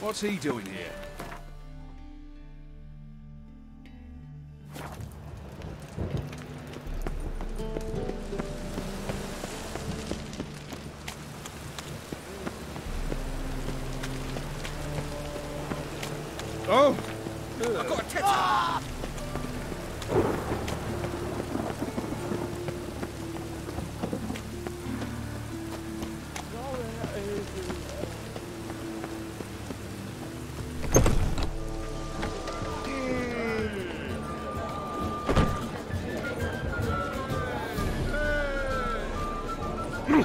What's he doing here? Oh! I've got a catch! Ah!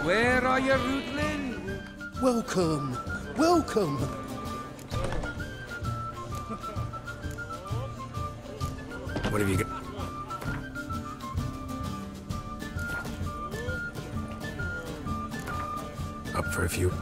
Where are you, Rutland? Welcome, welcome. What have you got? Up for a few?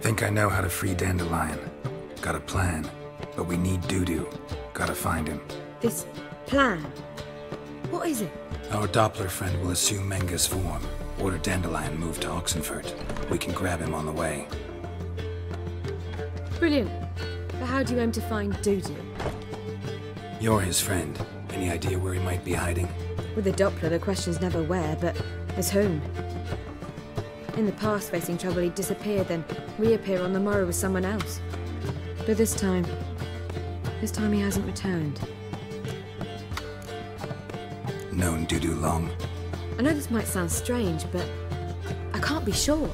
Think I know how to free Dandelion. Got a plan, but we need Doo-Doo. Gotta find him. This plan? What is it? Our Doppler friend will assume Menga's form. Order Dandelion moved to Oxenfurt. We can grab him on the way. Brilliant. But how do you aim to find Doo-Doo? You're his friend. Any idea where he might be hiding? With the Doppler, the question's never where, but as whom. In the past, facing trouble, he'd disappear, then reappear on the morrow with someone else. But this time he hasn't returned. Known Doo-Doo long? I know this might sound strange, but I can't be sure.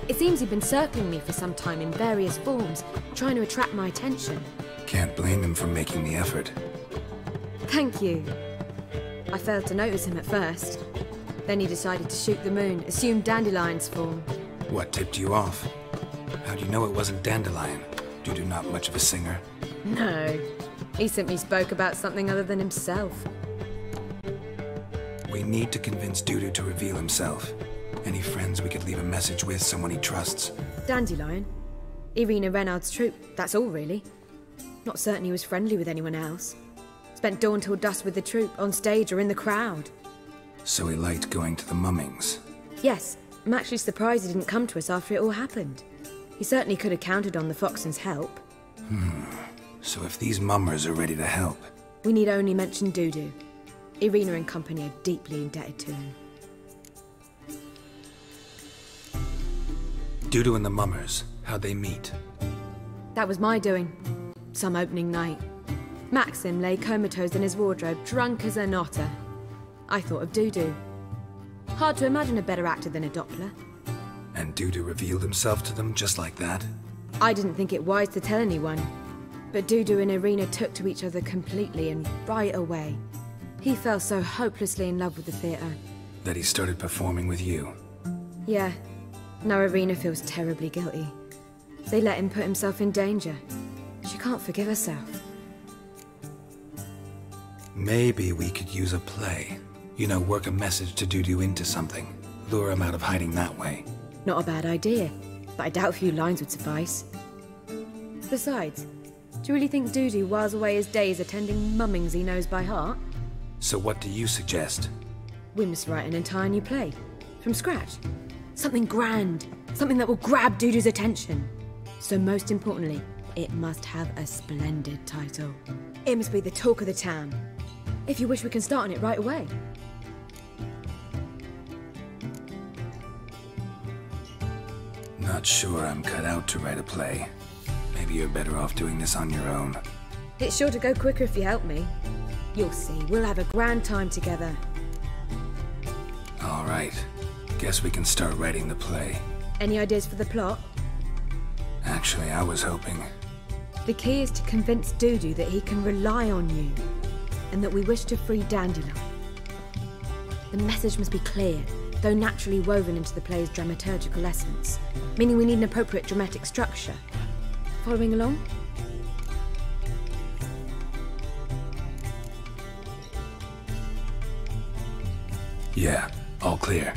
It seems he'd been circling me for some time in various forms, trying to attract my attention. Can't blame him for making the effort. Thank you. I failed to notice him at first. Then he decided to shoot the moon, assume Dandelion's form. What tipped you off? How do you know it wasn't Dandelion? Doo-Doo not much of a singer? No. He simply spoke about something other than himself. We need to convince Dudu to reveal himself. Any friends we could leave a message with, someone he trusts? Dandelion. Irina Renard's troupe, that's all really. Not certain he was friendly with anyone else. Spent dawn till dusk with the troupe, on stage or in the crowd. So he liked going to the mummings? Yes, I'm actually surprised he didn't come to us after it all happened. He certainly could have counted on the Foxton's help. So if these mummers are ready to help... We need only mention Dudu. Irina and company are deeply indebted to him. Dudu and the mummers, how'd they meet? That was my doing. Some opening night. Maxim lay comatose in his wardrobe, drunk as an otter. I thought of Dudu. Hard to imagine a better actor than a Doppler. And Dudu revealed himself to them just like that? I didn't think it wise to tell anyone. But Dudu and Irina took to each other completely and right away. He fell so hopelessly in love with the theatre. That he started performing with you? Yeah. Now Irina feels terribly guilty. They let him put himself in danger. She can't forgive herself. Maybe we could use a play. You know, work a message to Dudu into something. Lure him out of hiding that way. Not a bad idea, but I doubt a few lines would suffice. Besides, do you really think Dudu whiles away his days attending mummings he knows by heart? So what do you suggest? We must write an entire new play. From scratch. Something grand. Something that will grab Dudu's attention. So most importantly, it must have a splendid title. It must be the talk of the town. If you wish, we can start on it right away. Not sure I'm cut out to write a play. Maybe you're better off doing this on your own. It's sure to go quicker if you help me. You'll see, we'll have a grand time together. All right. Guess we can start writing the play. Any ideas for the plot? Actually, I was hoping... The key is to convince Dudu that he can rely on you, and that we wish to free Dandelion. The message must be clear, though naturally woven into the play's dramaturgical essence, meaning we need an appropriate dramatic structure. Following along? Yeah, all clear.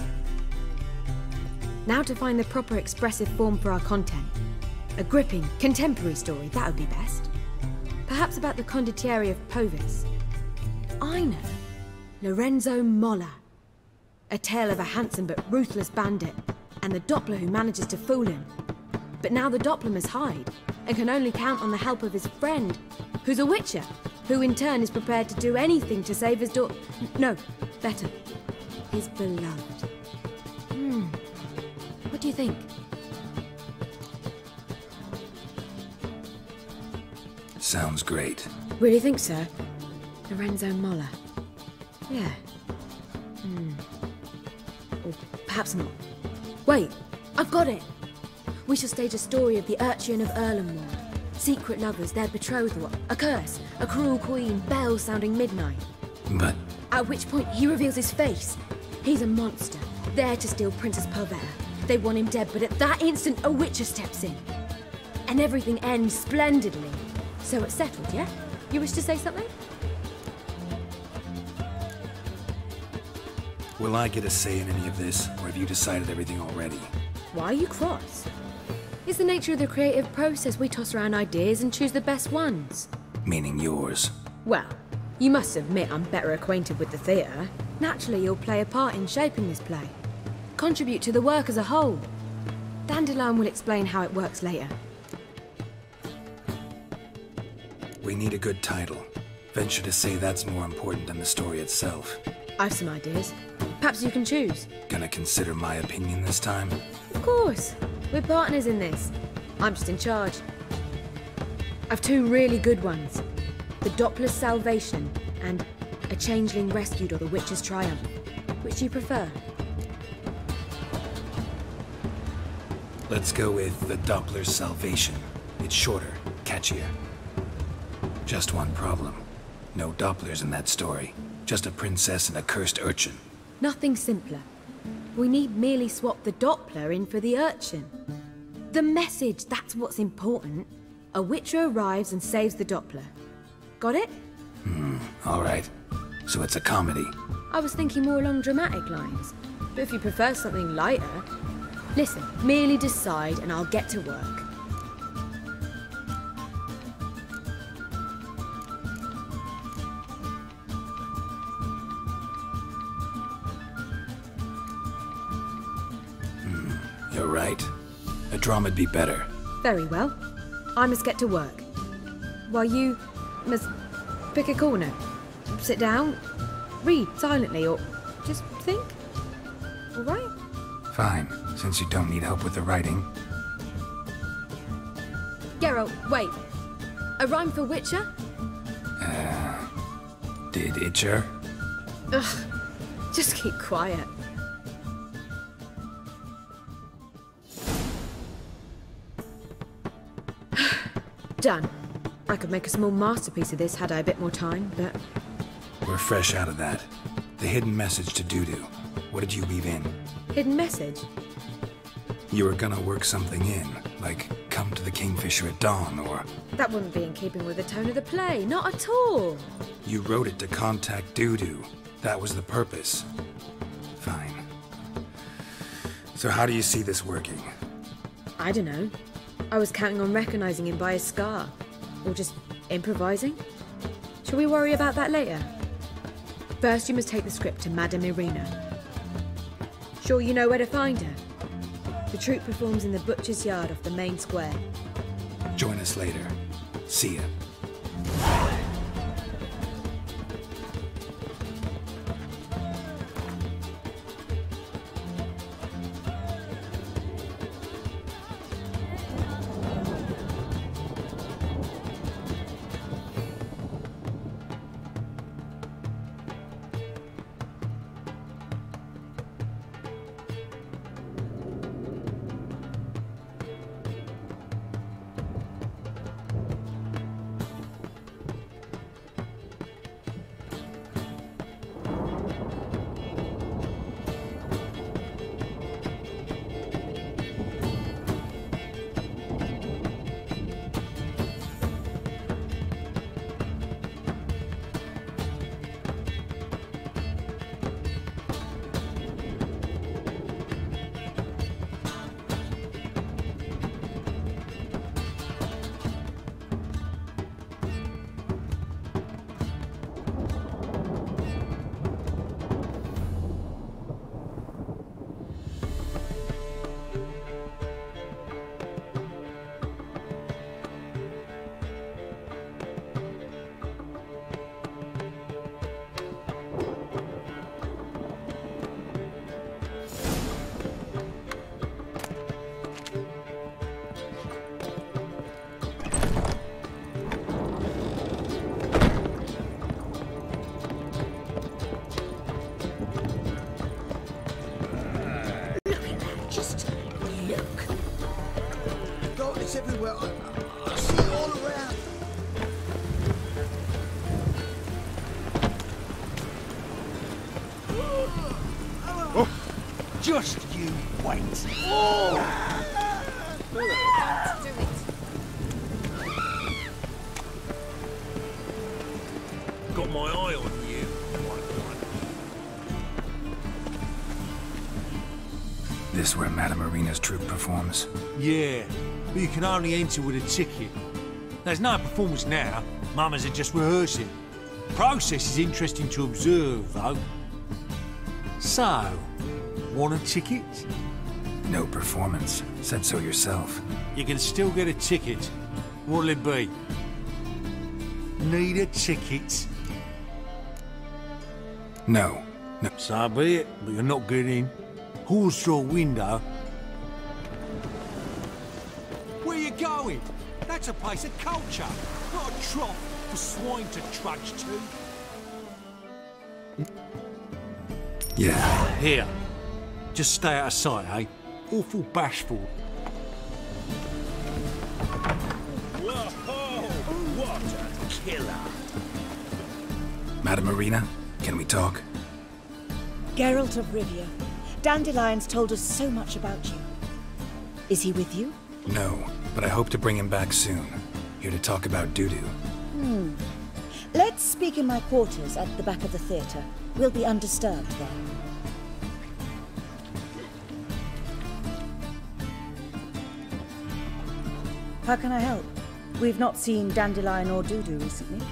Now to find the proper expressive form for our content. A gripping, contemporary story, that would be best. Perhaps about the condottieri of Povis. I know. Lorenzo Molla. A tale of a handsome but ruthless bandit, and the Doppler who manages to fool him. But now the Doppler must hide, and can only count on the help of his friend, who's a witcher, who in turn is prepared to do anything to save his daughter. No, better. His beloved. What do you think? Sounds great. Really think so? Lorenzo Molla. Yeah. Or perhaps not. Wait, I've got it! We shall stage a story of the Urchin of Erlenwald. Secret lovers, their betrothal, a curse, a cruel queen, bells sounding midnight. But... At which point he reveals his face. He's a monster, there to steal Princess Pavera. They want him dead, but at that instant a witcher steps in. And everything ends splendidly. So it's settled, yeah? You wish to say something? Will I get a say in any of this, or have you decided everything already? Why are you cross? It's the nature of the creative process. We toss around ideas and choose the best ones. Meaning yours. Well, you must admit I'm better acquainted with the theatre. Naturally, you'll play a part in shaping this play. Contribute to the work as a whole. Dandelion will explain how it works later. We need a good title. Venture to say that's more important than the story itself. I've some ideas. Perhaps you can choose. Gonna consider my opinion this time? Of course. We're partners in this. I'm just in charge. I've two really good ones. The Doppler's Salvation and A Changeling Rescued or The Witch's Triumph. Which do you prefer? Let's go with The Doppler's Salvation. It's shorter, catchier. Just one problem. No Dopplers in that story. Just a princess and a cursed urchin. Nothing simpler. We need merely swap the Doppler in for the urchin. The message, that's what's important. A Witcher arrives and saves the Doppler. Got it? All right. So it's a comedy. I was thinking more along dramatic lines. But if you prefer something lighter... Listen, merely decide and I'll get to work. You're right. A drama'd be better. Very well. I must get to work. While you must pick a corner. Sit down, read silently, or just think. All right? Fine, since you don't need help with the writing. Geralt, wait. A rhyme for Witcher? Did Itcher? Ugh. Just keep quiet. Done. I could make a small masterpiece of this had I a bit more time, but... We're fresh out of that. The hidden message to Dudu. What did you weave in? Hidden message? You were gonna work something in, like come to the Kingfisher at dawn, or... That wouldn't be in keeping with the tone of the play, not at all. You wrote it to contact Dudu. That was the purpose. Fine. So how do you see this working? I don't know. I was counting on recognizing him by his scar. Or just improvising. Shall we worry about that later? First, you must take the script to Madame Irina. Sure you know where to find her? The troupe performs in the butcher's yard off the main square. Join us later. See ya. It's everywhere. I see it all around. Just you wait. Got my eye on you. This where Madame Irina's troupe performs? Yeah, but you can only enter with a ticket. There's no performance now. Mamas are just rehearsing. Process is interesting to observe, though. So, want a ticket? No performance. Said so yourself. You can still get a ticket. What'll it be? Need a ticket? No. No. So be it, but you're not getting in. Horse through a window. Where you going? That's a place of culture, not a trough for swine to trudge to. Yeah. Here. Just stay out of sight, eh? Awful bashful. Whoa! What a killer! Madame Irina, can we talk? Geralt of Rivia. Dandelion's told us so much about you. Is he with you? No, but I hope to bring him back soon. Here to talk about doo-doo. Let's speak in my quarters at the back of the theatre. We'll be undisturbed there. How can I help? We've not seen Dandelion or Doo-Doo recently.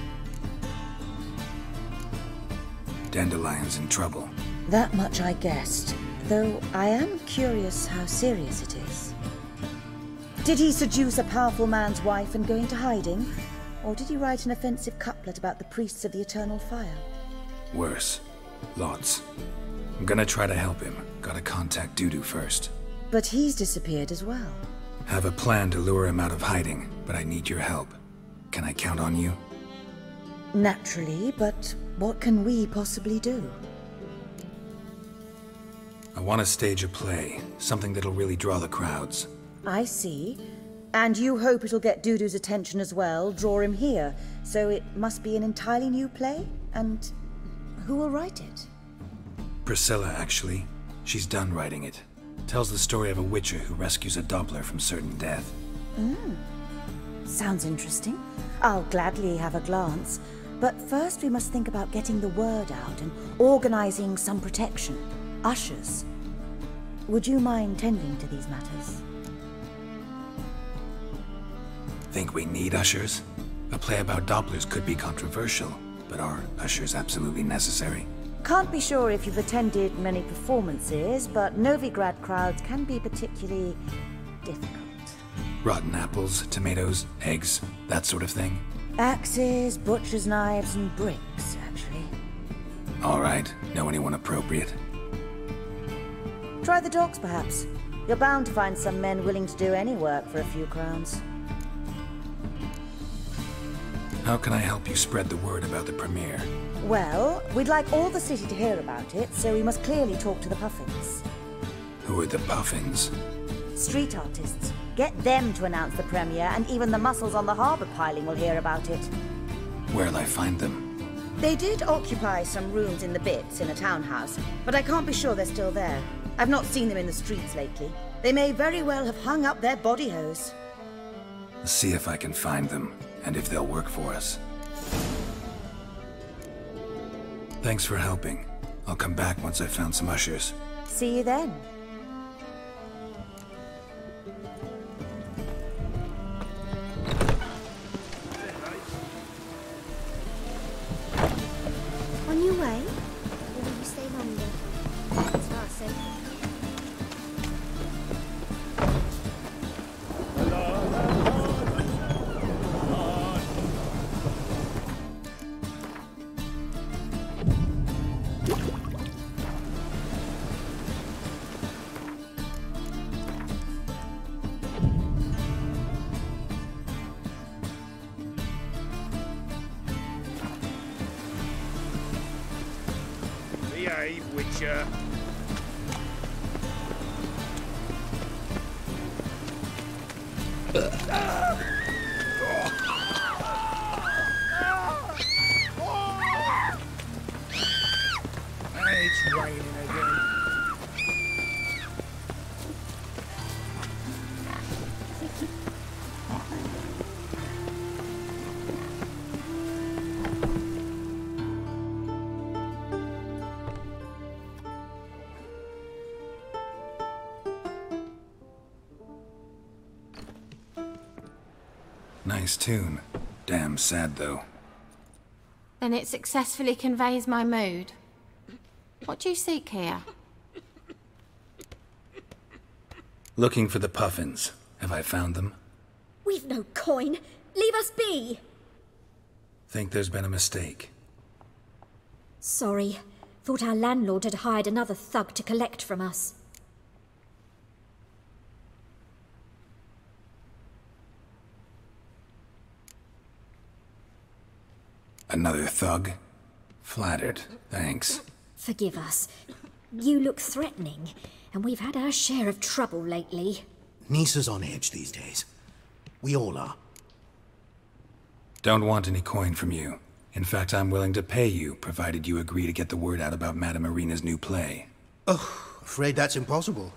Dandelion's in trouble. That much I guessed, though I am curious how serious it is. Did he seduce a powerful man's wife and go into hiding? Or did he write an offensive couplet about the priests of the eternal fire? Worse. Lots. I'm gonna try to help him. Gotta contact Doo-Doo first. But he's disappeared as well. Have a plan to lure him out of hiding, but I need your help. Can I count on you? Naturally, but what can we possibly do? I want to stage a play, something that'll really draw the crowds. I see. And you hope it'll get Doo-Doo's attention as well, draw him here. So it must be an entirely new play? And who will write it? Priscilla, actually. She's done writing it. Tells the story of a witcher who rescues a Doppler from certain death. Sounds interesting. I'll gladly have a glance. But first we must think about getting the word out and organizing some protection. Ushers. Would you mind tending to these matters? Think we need ushers? A play about Dopplers could be controversial, but are ushers absolutely necessary? Can't be sure if you've attended many performances, but Novigrad crowds can be particularly difficult. Rotten apples, tomatoes, eggs, that sort of thing? Axes, butcher's knives, and bricks, actually. All right. Know anyone appropriate? Try the dogs, perhaps. You're bound to find some men willing to do any work for a few crowns. How can I help you spread the word about the premiere? Well, we'd like all the city to hear about it, so we must clearly talk to the Puffins. Who are the Puffins? Street artists. Get them to announce the premiere, and even the muscles on the harbour piling will hear about it. Where'll I find them? They did occupy some rooms in the Bits in a townhouse, but I can't be sure they're still there. I've not seen them in the streets lately. They may very well have hung up their body hose. I'll see if I can find them, and if they'll work for us. Thanks for helping. I'll come back once I've found some ushers. See you then. On your way? Or will you stay longer? It's not safe. Behave, Witcher. It's raining again. Nice tune. Damn sad, though. Then it successfully conveys my mood. What do you seek here? Looking for the Puffins. Have I found them? We've no coin. Leave us be. Think there's been a mistake. Sorry. Thought our landlord had hired another thug to collect from us. Another thug? Flattered. Thanks. Forgive us. You look threatening, and we've had our share of trouble lately. Nisa's on edge these days. We all are. Don't want any coin from you. In fact, I'm willing to pay you, provided you agree to get the word out about Madame Irina's new play. Oh, afraid that's impossible.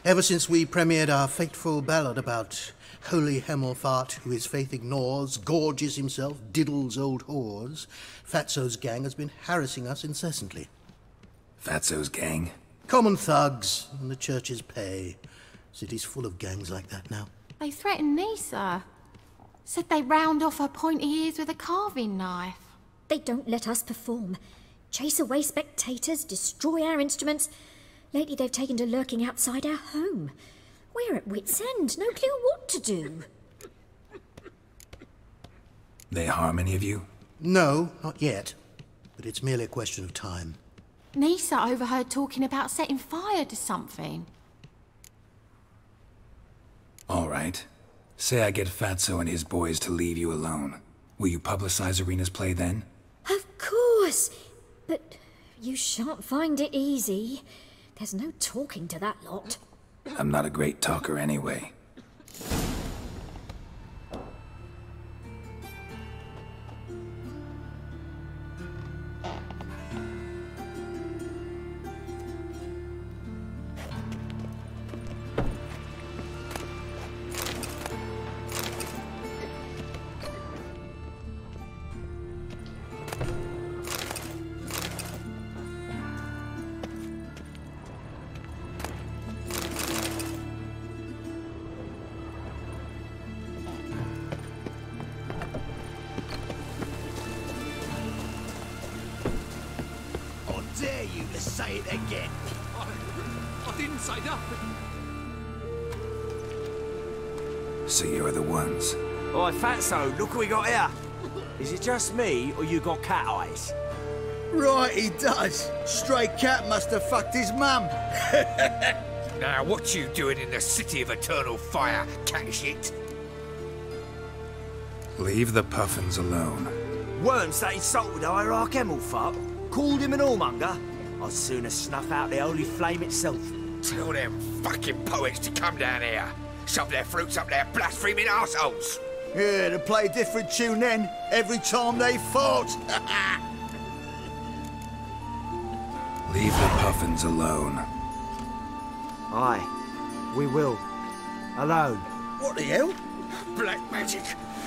Ever since we premiered our fateful ballad about holy Hemmelfart who his faith ignores, gorges himself, diddles old whores, Fatso's gang has been harassing us incessantly. Fatso's gang? Common thugs in the church's pay. City's full of gangs like that now. They threatened Nisa. Said they round off her pointy ears with a carving knife. They don't let us perform. Chase away spectators, destroy our instruments. Lately they've taken to lurking outside our home. We're at wit's end, no clue what to do. They harm any of you? No, not yet. But it's merely a question of time. Nisa overheard talking about setting fire to something. All right. Say I get Fatso and his boys to leave you alone. Will you publicize Arena's play then? Of course! But you shan't find it easy. There's no talking to that lot. I'm not a great talker anyway. Dare you to say it again? I didn't say nothing. So you're the ones. Oi, Fatso, look what we got here. Is it just me, or you got cat eyes? Right, he does. Stray cat must have fucked his mum. Now, what you doing in the city of eternal fire, cat shit? Leave the puffins alone. Worms that insulted Hierarch Hemmelfart, called him an whoremonger. I'd sooner snuff out the holy flame itself. Tell them fucking poets to come down here. Shove their fruits up their blaspheming arseholes. Yeah, to play a different tune then, every time they fought. Leave the puffins alone. Aye, we will. Alone. What the hell? Black magic.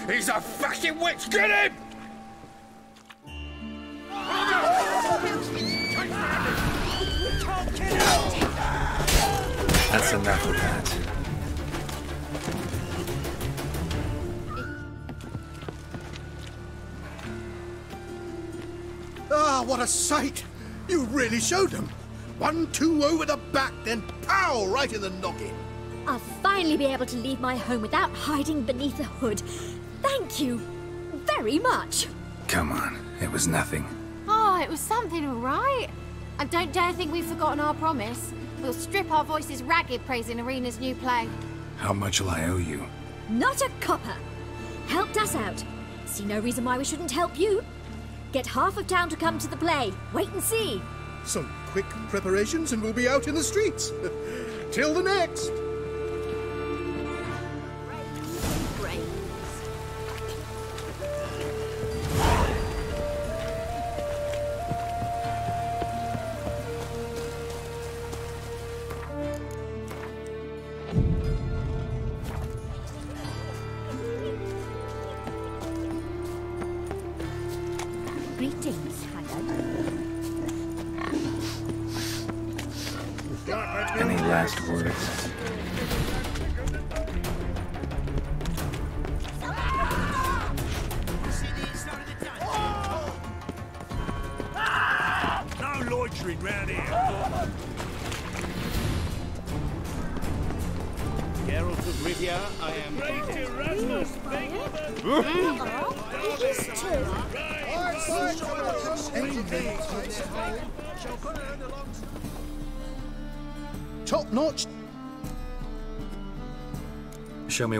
He's a fucking witch. Get him! That's enough of that. Ah, what a sight! You really showed them. 1-2 over the back, then pow, right in the noggin. I'll finally be able to leave my home without hiding beneath a hood. Thank you very much. Come on, it was nothing. Oh, it was something, all right. And don't dare think we've forgotten our promise. We'll strip our voices ragged praising Arena's new play. How much will I owe you? Not a copper. Helped us out. See no reason why we shouldn't help you. Get half of town to come to the play. Wait and see. Some quick preparations and we'll be out in the streets. Till the next. Greetings, Any last words? No loitering round here. Geralt of Rivia, I am... Great Erasmus, Top notch. Show me.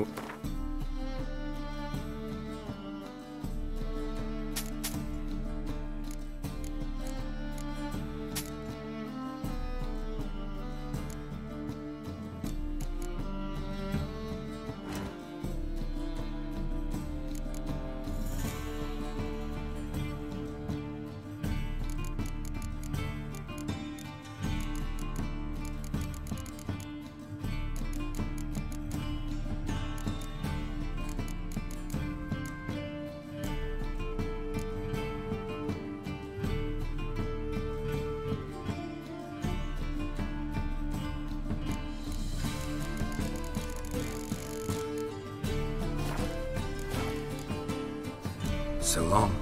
So long.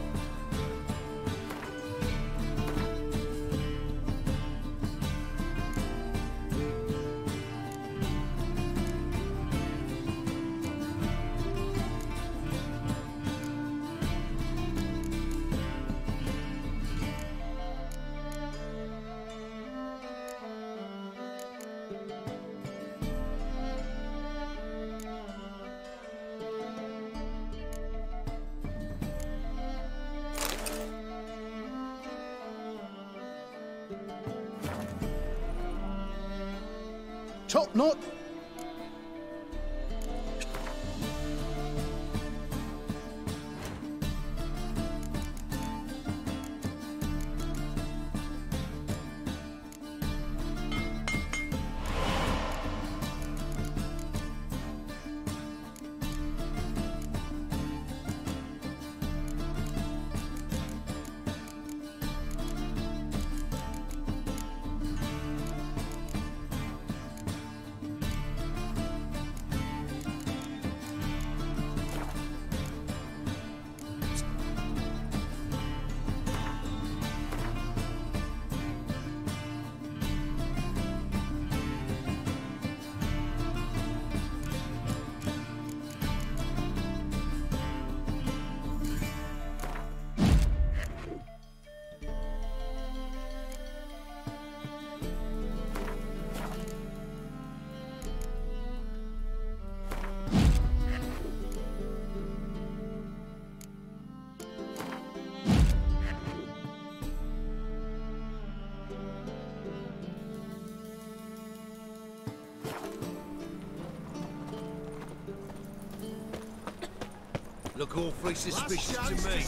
Top knot. Look awfully suspicious to me.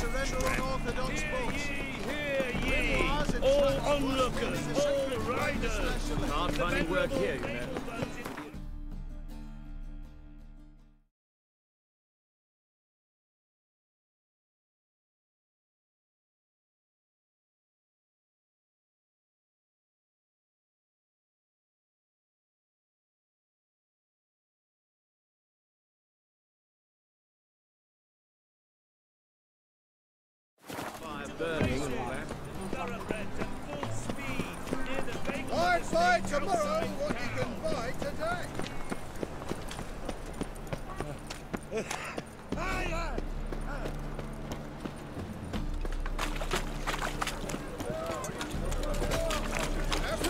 Hear ye! All onlookers, all riders! Can't find any work here, you know. Burning and all that. I'd buy tomorrow what you can buy today.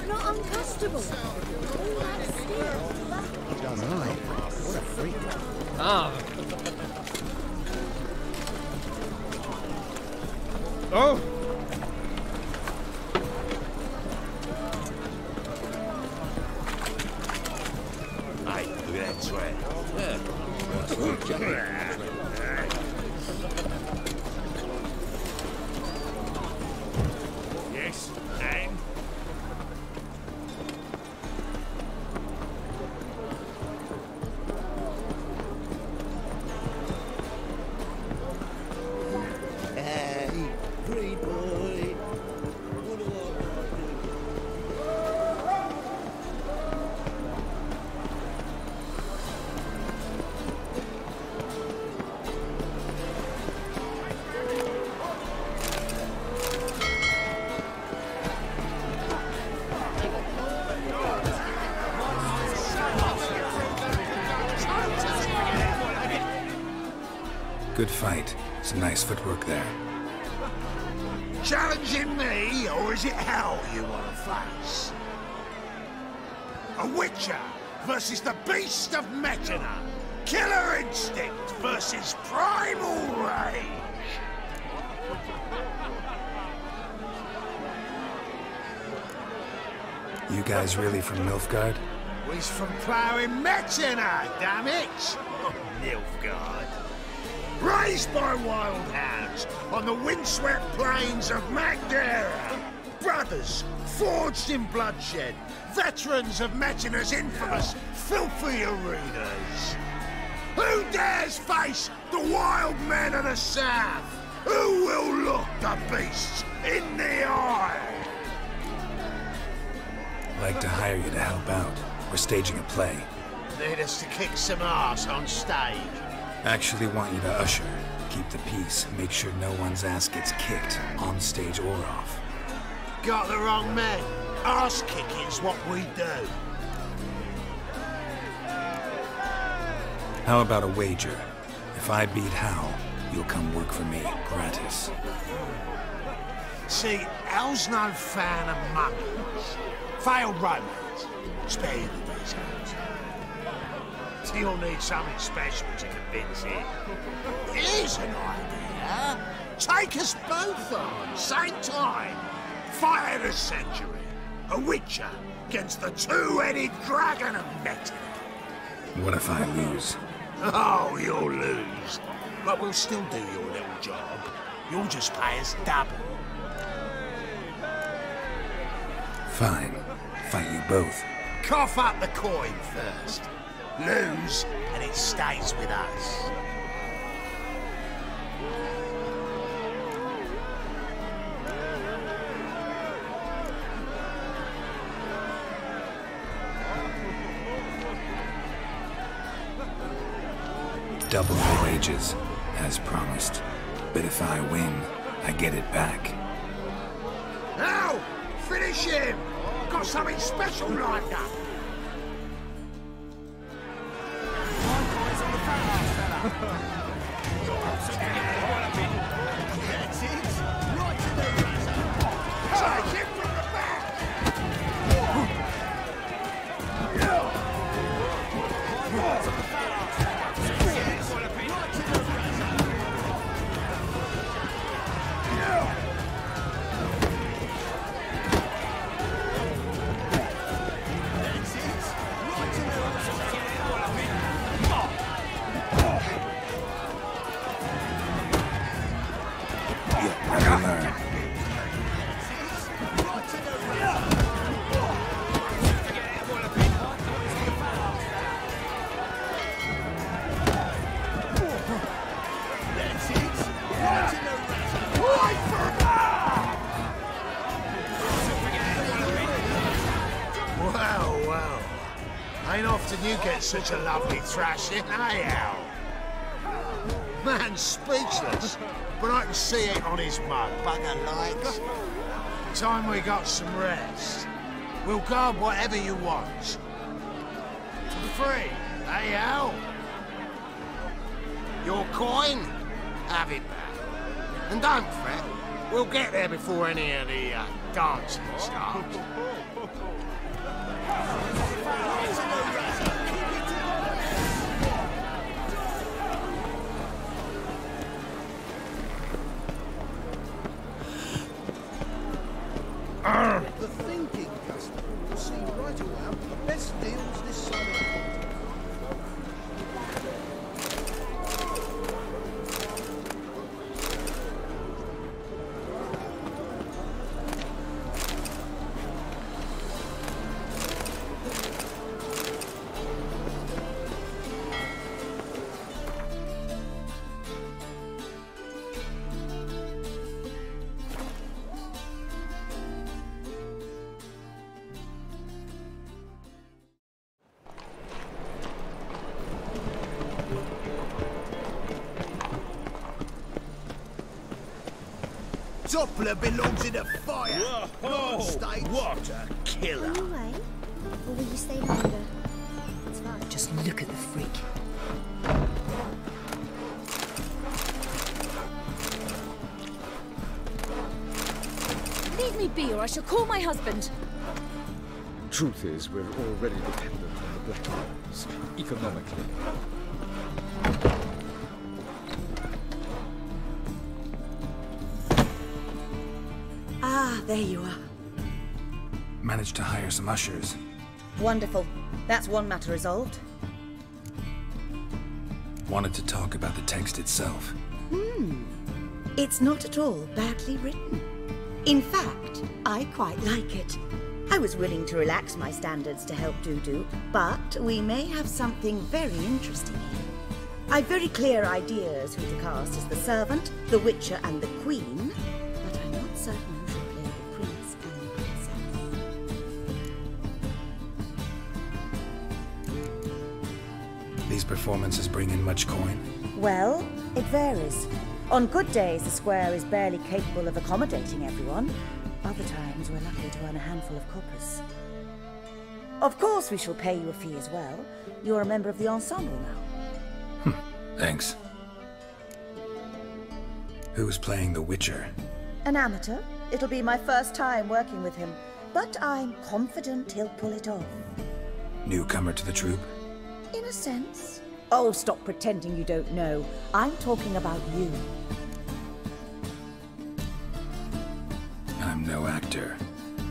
Not uncomfortable. All that steel. Done right. What a freak. Ah. Oh! Hey, look at that track. Yes, and? Good fight. Some nice footwork there. Challenging me, or is it hell you want to face? A Witcher versus the Beast of Metina. Killer instinct versus primal rage. You guys really from Nilfgaard? He's from ploughing Metina, damn it! Oh, Nilfgaard. Raised by wild hounds on the windswept plains of Magdera. Brothers, forged in bloodshed. Veterans of Metina's infamous, filthy arenas. Who dares face the wild men of the south? Who will look the beasts in the eye? I'd like to hire you to help out. We're staging a play. Need us to kick some ass on stage. Actually want you to usher. keep the peace, make sure no one's ass gets kicked, on stage or off. Got the wrong man. Arse kicking's what we do. How about a wager? If I beat Hal, you'll come work for me, gratis. See, Hal's no fan of mummies. Failed romance. Spare you the details. So you'll need something special to convince him. Here's an idea. Take us both on, same time. Fight of the century. A witcher against the two-headed dragon of metal. What if I lose? Oh, you'll lose. But we'll still do your little job. You'll just pay us double. Fine. Fight you both. Cough up the coin first. Lose, and it stays with us. Double the wages, as promised. But if I win, I get it back. Now, finish him! Got something special lined up. Take him from the back! Well. Ain't often you get such a lovely thrashing, eh, Al? Man's speechless, but I can see it on his mug, bugger likes. Time we got some rest. We'll guard whatever you want. For free, eh, Al? Your coin? Have it back. And don't fret, we'll get there before any of the dancing starts. The thinking customer will see right around the best deals this side of the continent. Doppler belongs in a fire. Whoa, State. what a killer. Are you away? Or will you stay longer? It's fine. Just look at the freak. Leave me be, or I shall call my husband. Truth is, we're already dependent on the Black Isles, economically. Ah, there you are. Managed to hire some ushers. Wonderful. That's one matter resolved. Wanted to talk about the text itself. It's not at all badly written. In fact, I quite like it. I was willing to relax my standards to help Dudu, but we may have something very interesting here. I've very clear ideas who to cast as the servant, the witcher, and the queen, but I'm not certain who should play the prince and the princess. These performances bring in much coin. Well, It varies. On good days, the square is barely capable of accommodating everyone. Other times, we're lucky to earn a handful of coppers. Of course, we shall pay you a fee as well. You're a member of the ensemble now. Thanks. Who's playing the Witcher? An amateur. It'll be my first time working with him, but I'm confident he'll pull it off. Newcomer to the troupe? In a sense. Oh, stop pretending you don't know. I'm talking about you. I'm no actor.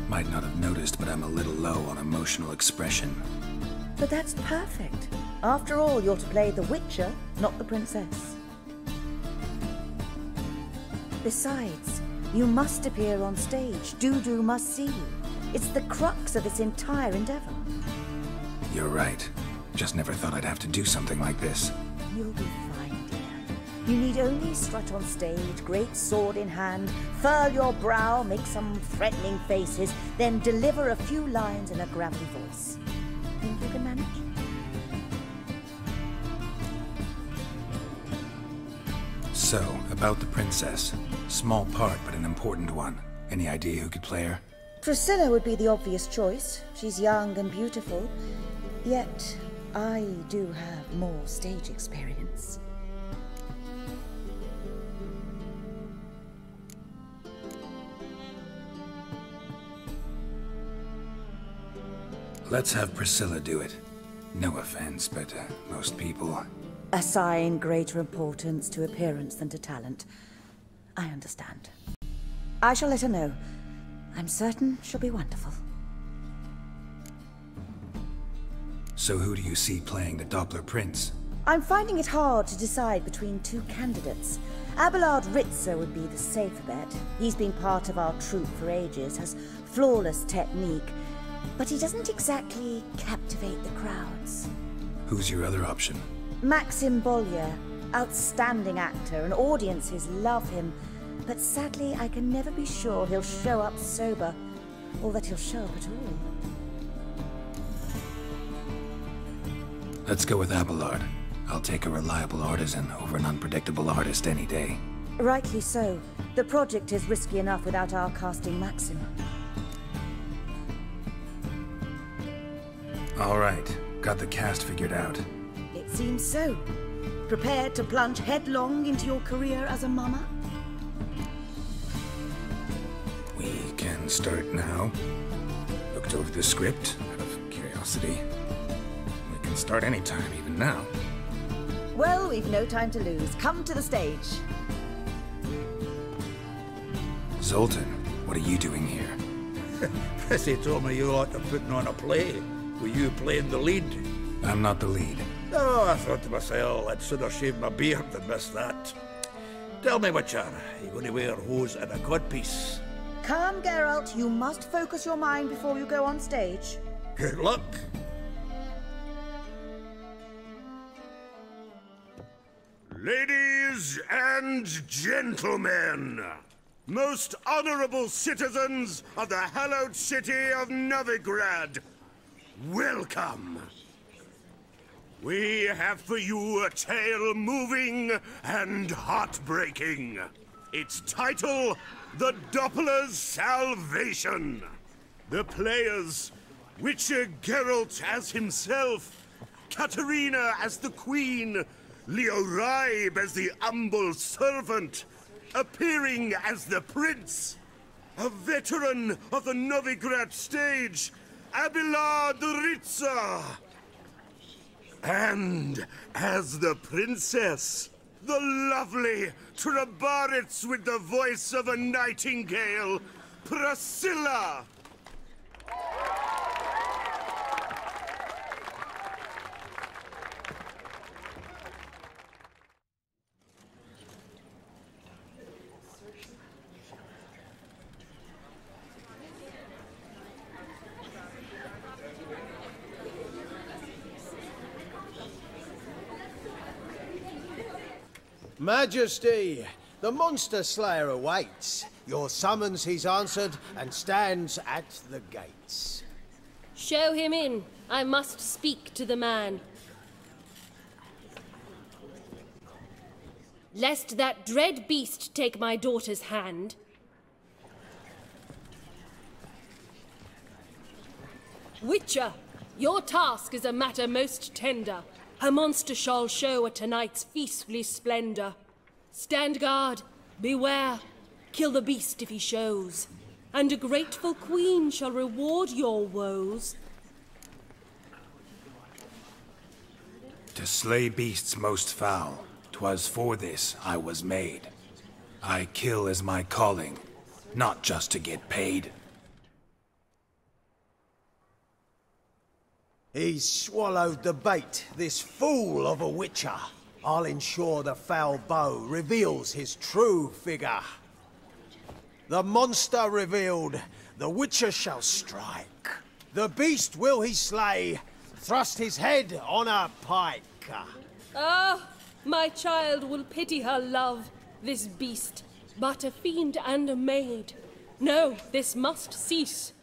Might not have noticed, but I'm a little low on emotional expression. But that's perfect. After all, you're to play the Witcher, not the princess. Besides, you must appear on stage. Dudu must see you. It's the crux of this entire endeavor. You're right. Just never thought I'd have to do something like this. You'll be fine, dear. You need only strut on stage, great sword in hand, furl your brow, make some threatening faces, then deliver a few lines in a gravelly voice. Think you can manage? So, about the princess. Small part, but an important one. Any idea who could play her? Priscilla would be the obvious choice. She's young and beautiful. Yet, I do have more stage experience. Let's have Priscilla do it. No offense, but most people... Assign greater importance to appearance than to talent. I understand. I shall let her know. I'm certain she'll be wonderful. So who do you see playing the Doppler Prince? I'm finding it hard to decide between two candidates. Abelard Ritzer would be the safer bet. He's been part of our troupe for ages, has flawless technique, but he doesn't exactly captivate the crowds. Who's your other option? Maxim Bollier, outstanding actor, and audiences love him. But sadly, I can never be sure he'll show up sober, or that he'll show up at all. Let's go with Abelard. I'll take a reliable artisan over an unpredictable artist any day. Rightly so. The project is risky enough without our casting Maxim. All right. Got the cast figured out. It seems so. Prepared to plunge headlong into your career as a mama? We can start now. Looked over the script out of curiosity. We can start anytime, even now. Well, we've no time to lose. Come to the stage. Zoltan, what are you doing here? Prissy told me you ought to putting on a play. Were you playing the lead? I'm not the lead. Oh, I thought to myself, I'd sooner shave my beard than miss that. Tell me, Witcher, are you going to wear hose and a codpiece? Calm, Geralt. You must focus your mind before you go on stage. Good luck. Ladies and gentlemen, most honorable citizens of the hallowed city of Novigrad, welcome. We have for you a tale moving and heartbreaking. Its title, The Doppler's Salvation. The players, Witcher Geralt as himself, Katerina as the Queen, Leo Raib as the humble servant, appearing as the Prince, a veteran of the Novigrad stage, Abelard Ritzer. And as the princess, the lovely Trabaritz with the voice of a nightingale, Priscilla. Majesty, the monster slayer awaits. Your summons he's answered and stands at the gates. Show him in. I must speak to the man. lest that dread beast take my daughter's hand. Witcher, your task is a matter most tender. Her monster shall show at tonight's feastly splendor. Stand guard, beware, kill the beast if he shows, and a grateful queen shall reward your woes. To slay beasts most foul, 'twas for this I was made. I kill as my calling, not just to get paid. He's swallowed the bait, this fool of a witcher. I'll ensure the foul bow reveals his true figure. The monster revealed, the witcher shall strike. The beast will he slay, thrust his head on a pike. Ah, my child will pity her love, this beast, but a fiend and a maid. No, this must cease.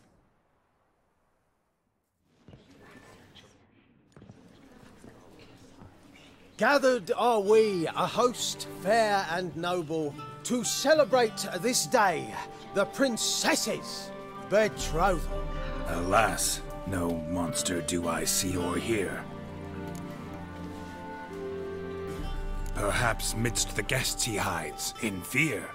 Gathered are we, a host fair and noble, to celebrate this day, the princess's betrothal. Alas, no monster do I see or hear. Perhaps midst the guests he hides, in fear.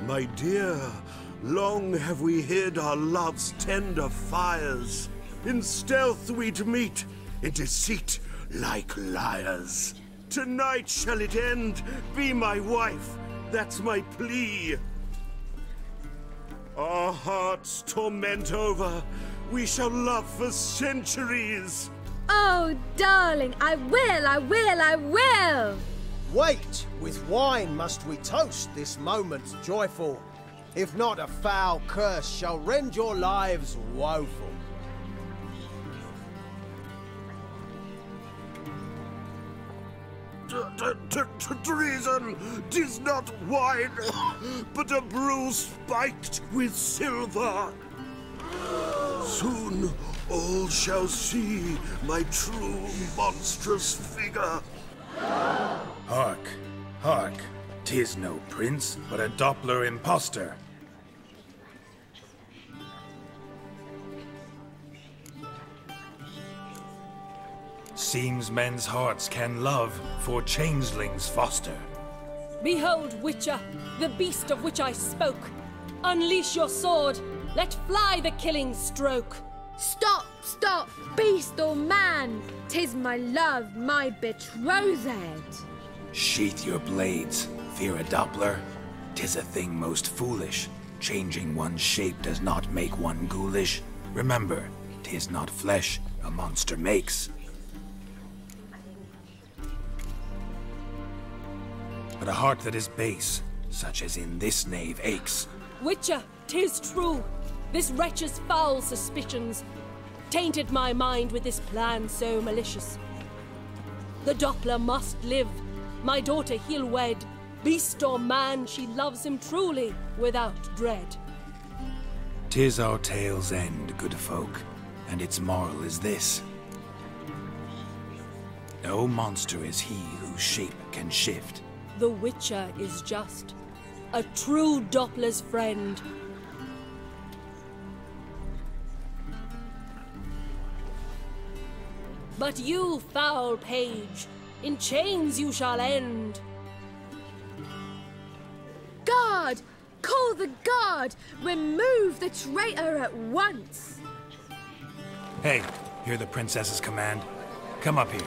My dear, long have we hid our love's tender fires. In stealth we'd meet, in deceit like liars. Tonight shall it end, be my wife, that's my plea. Our hearts torment over, we shall love for centuries. Oh, darling, I will! Wait, with wine must we toast this moment joyful. If not, a foul curse shall rend your lives woeful. Treason! 'Tis not wine, but a brew spiked with silver. Soon all shall see my true monstrous figure. Hark, hark, 'tis no prince, but a Doppler impostor. Seems men's hearts can love, for changelings foster. Behold, Witcher, the beast of which I spoke. Unleash your sword, let fly the killing stroke. Stop, stop, beast or man! 'Tis my love, my betrothed. Sheath your blades, fear a Doppler. 'Tis a thing most foolish. Changing one's shape does not make one ghoulish. Remember, 'tis not flesh a monster makes, but a heart that is base, such as in this knave aches. Witcher, 'tis true. This wretch's foul suspicions tainted my mind with this plan so malicious. The Doppler must live. My daughter he'll wed. Beast or man, she loves him truly, without dread. 'Tis our tale's end, good folk, and its moral is this. No monster is he whose shape can shift. The Witcher is just a true Doppler's friend. But you, foul page, in chains you shall end. Guard! Call the guard! Remove the traitor at once! Hey, hear the princess's command? Come up here.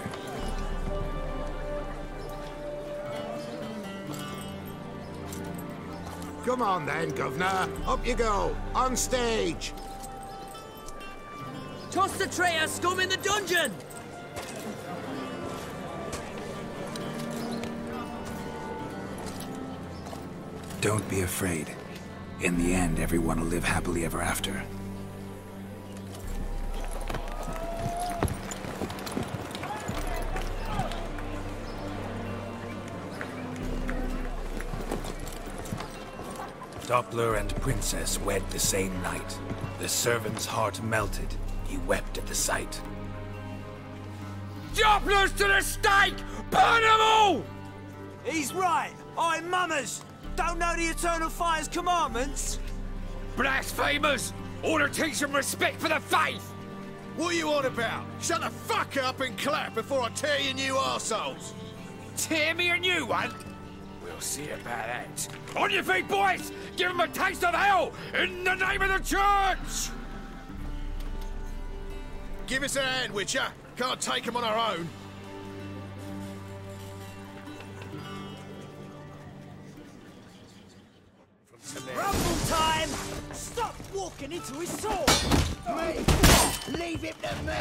Come on then, Governor. Up you go. On stage. Toss the traitor scum in the dungeon! Don't be afraid. In the end, everyone will live happily ever after. Doppler and princess wed the same night. The servant's heart melted. He He wept at the sight. Dopplers to the stake! Burn them all! He's right. I'm mummers. Don't know the Eternal Fire's commandments. Blasphemers! Order teach them respect for the faith! What are you on about? Shut the fuck up and clap before I tear you new arseholes! Tear me a new one? We'll see about that. On your feet, boys! Give them a taste of hell in the name of the church! Give us a hand, Witcher. Can't take them on our own. Rumble time! Stop walking into his sword! Me! Leave him to me!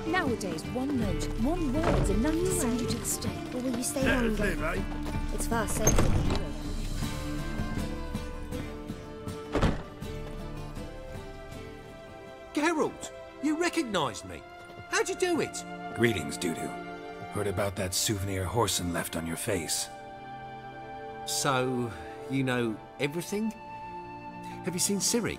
Nowadays, one note, one word's enough to send you to the stake. Or will you stay longer? It's far safer than you. Geralt, you recognized me. How'd you do it? Greetings, Dudu. Heard about that souvenir Whoreson left on your face. So, you know everything? Have you seen Ciri?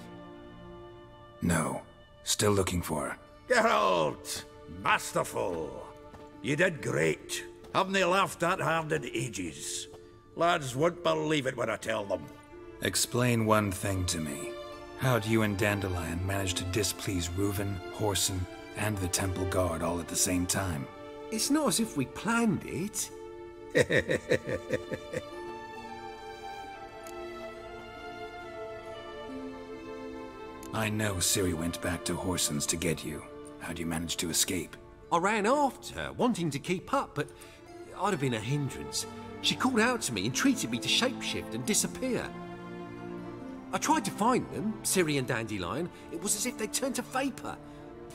No. Still looking for her. Geralt! Masterful! You did great. Haven't they laughed that hard in ages? Lads won't believe it when I tell them. Explain one thing to me. How do you and Dandelion manage to displease Reuven, Whoreson, and the Temple Guard all at the same time? It's not as if we planned it. I know Ciri went back to Whoreson's to get you. How'd you manage to escape? I ran after her, wanting to keep up, but I'd have been a hindrance. She called out to me, entreated me to shapeshift and disappear. I tried to find them, Ciri and Dandelion. It was as if they turned to vapour.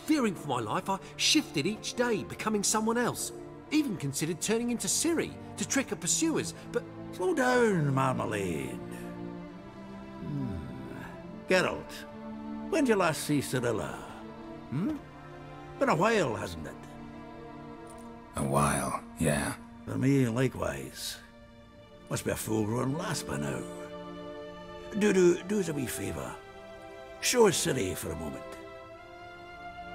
Fearing for my life, I shifted each day, becoming someone else. Even considered turning into Ciri to trick her pursuers, but... Slow down, Marmalade. Geralt, when did you last see Cirilla? Been a while, hasn't it? A while, yeah. For me, likewise. Must be a full-grown lass by now. Do us a wee favour. Show us Ciri for a moment.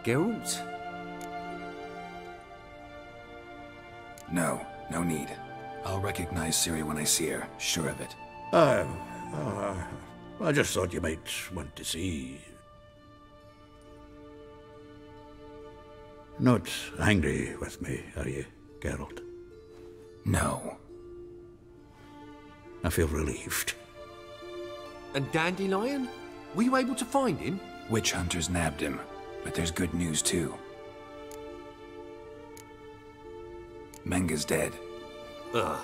Geralt? No need. I'll recognize Ciri when I see her, sure of it. I just thought you might want to see. Not angry with me, are you, Geralt? No. I feel relieved. And Dandelion? Were you able to find him? Witch hunters nabbed him, but there's good news too. Menga's dead. Ugh,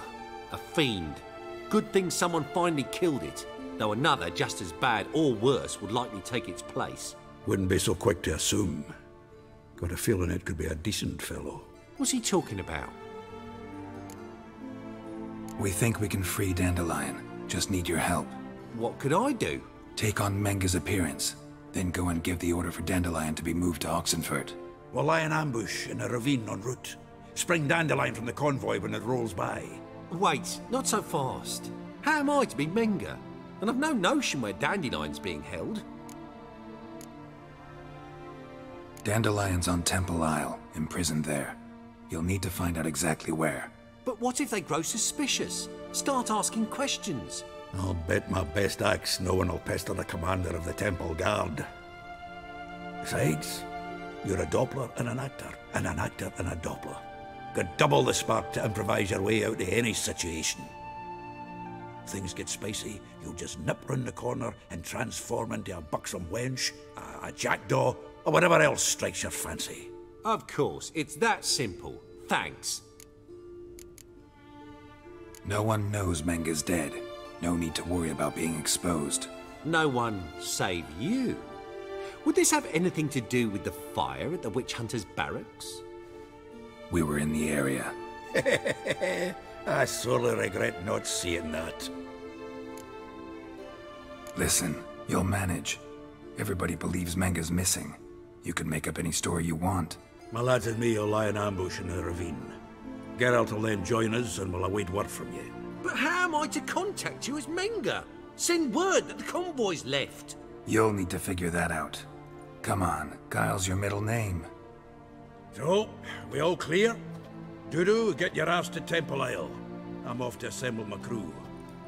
a fiend. Good thing someone finally killed it, though another just as bad or worse would likely take its place. Wouldn't be so quick to assume. Got a feeling it could be a decent fellow. What's he talking about? We think we can free Dandelion. Just need your help. What could I do? Take on Menga's appearance, then go and give the order for Dandelion to be moved to Oxenfurt. We'll lie in ambush in a ravine en route. Spring Dandelion from the convoy when it rolls by. Wait, not so fast. How am I to be Menga? And I've no notion where Dandelion's being held. Dandelion's on Temple Isle, imprisoned there. You'll need to find out exactly where. But what if they grow suspicious? Start asking questions? I'll bet my best axe no one will pester the commander of the Temple Guard. Besides, you're a Doppler and an actor and a Doppler. Got double the spark to improvise your way out of any situation. If things get spicy, you'll just nip round the corner and transform into a buxom wench, a jackdaw, or whatever else strikes your fancy. Of course, it's that simple. Thanks. No one knows Menga's dead. No need to worry about being exposed. No one save you. Would this have anything to do with the fire at the witch hunter's barracks? We were in the area. I sorely regret not seeing that. Listen, you'll manage. Everybody believes Menga's missing. You can make up any story you want. My lads and me will lie in ambush in the ravine. Geralt will then join us and we'll await word from you. But how am I to contact you as Menga? Send word that the convoy's left. You'll need to figure that out. Come on, Guile's your middle name. So, we all clear? Dudu, get your ass to Temple Isle. I'm off to assemble my crew.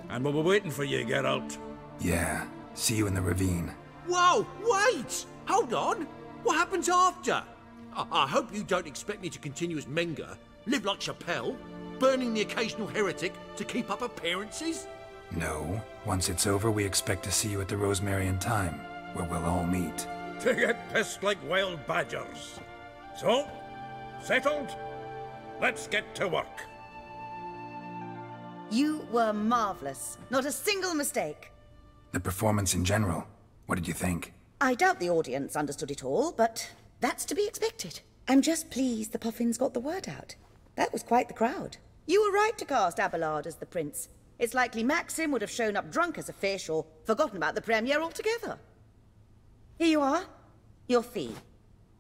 And we'll be waiting for you, Geralt. Yeah, see you in the ravine. Whoa, wait! Hold on! What happens after? I hope you don't expect me to continue as Menga, live like Chappelle, burning the occasional heretic to keep up appearances? No. Once it's over, we expect to see you at the Rosemary in Time, where we'll all meet. To get pissed like wild badgers. So, settled? Let's get to work. You were marvellous. Not a single mistake. The performance in general, what did you think? I doubt the audience understood it all, but that's to be expected. I'm just pleased the Puffins got the word out. That was quite the crowd. You were right to cast Abelard as the prince. It's likely Maxim would have shown up drunk as a fish or forgotten about the premiere altogether. Here you are. Your fee.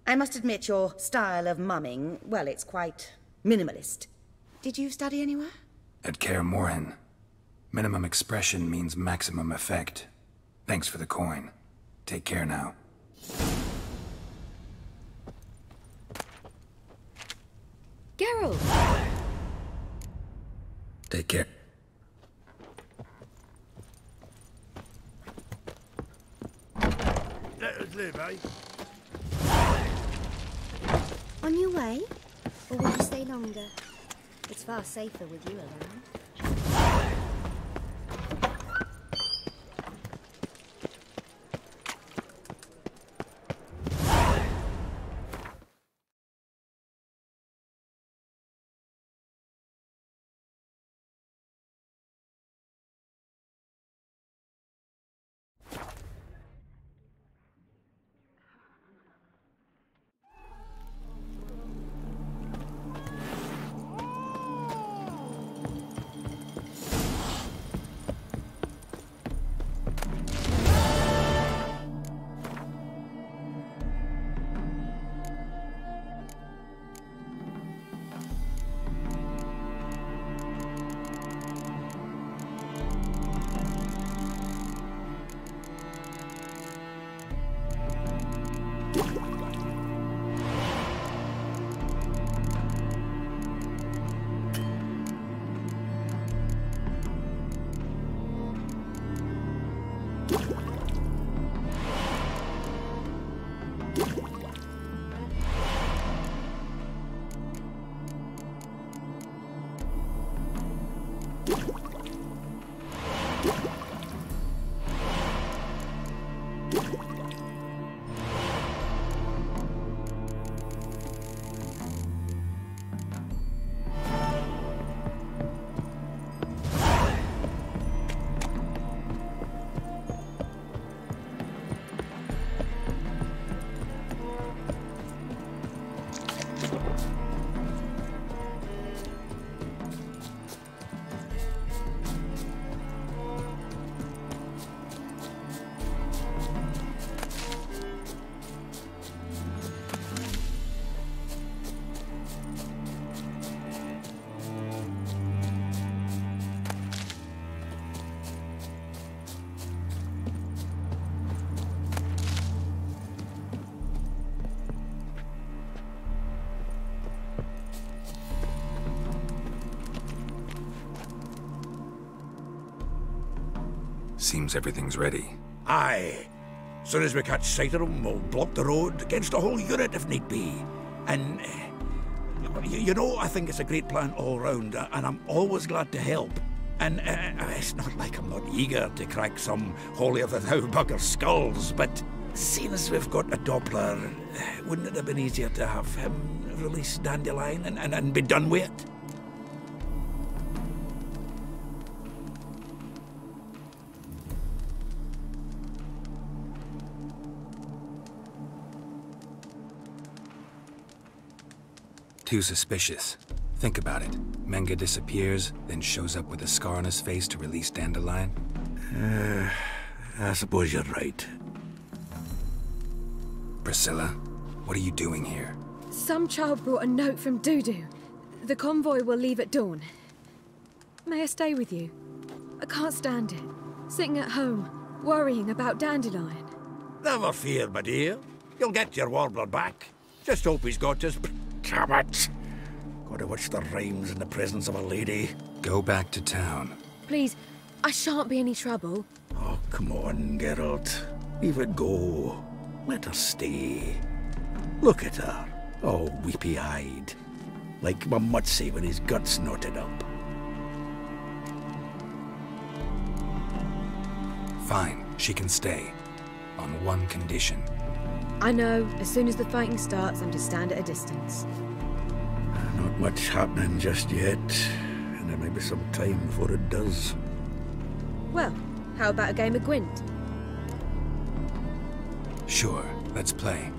I must admit your style of mumming, well, it's quite minimalist. Did you study anywhere? At Kaer Morhen. Minimum expression means maximum effect. Thanks for the coin. Take care now. Geralt! Take care. Let us live, eh? On your way? Or will you stay longer? It's far safer with you around. Seems everything's ready. Aye. Soon as we catch sight of them, we'll block the road against a whole unit if need be. And, you know, I think it's a great plan all round, and I'm always glad to help. And it's not like I'm not eager to crack some holier-than-thou bugger skulls, but seeing as we've got a Doppler, wouldn't it have been easier to have him release Dandelion and be done with it? Too suspicious. Think about it. Menga disappears, then shows up with a scar on his face to release Dandelion. I suppose you're right. Priscilla, what are you doing here? Some child brought a note from Dudu. The convoy will leave at dawn. May I stay with you? I can't stand it. Sitting at home, worrying about Dandelion. Never fear, my dear. You'll get your warbler back. Just hope he's got his... Damn it! Gotta watch the rhymes in the presence of a lady. Go back to town. Please, I shan't be any trouble. Oh, come on, Geralt. Leave it go. Let her stay. Look at her, all weepy-eyed. Like my Mutsy with his guts knotted up. Fine, she can stay. On one condition. I know, as soon as the fighting starts, I'm to stand at a distance. Not much happening just yet, and there may be some time before it does. Well, how about a game of Gwent? Sure, let's play.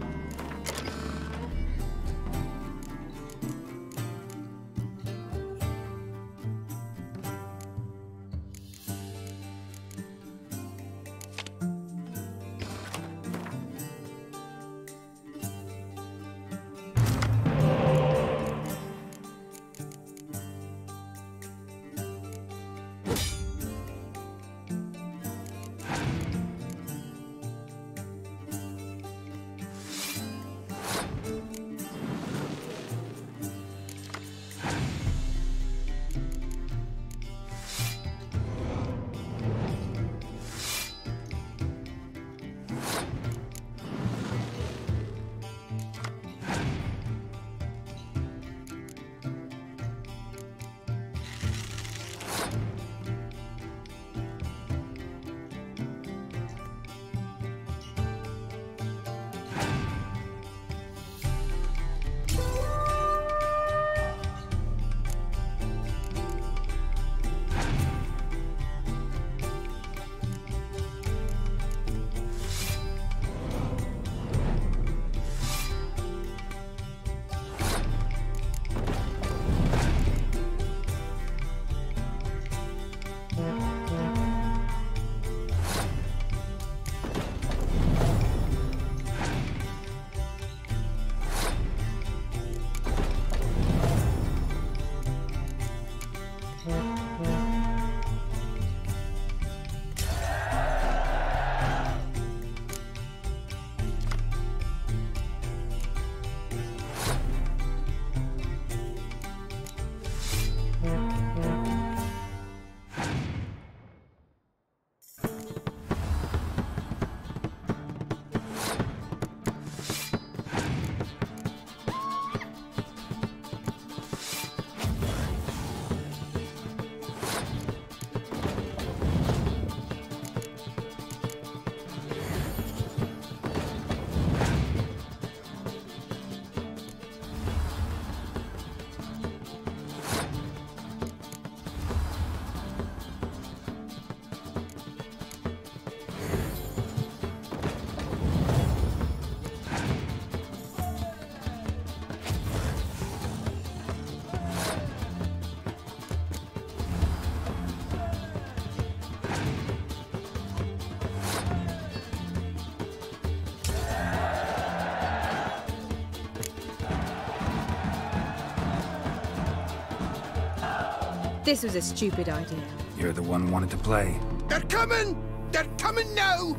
This was a stupid idea. You're the one who wanted to play. They're coming! They're coming now!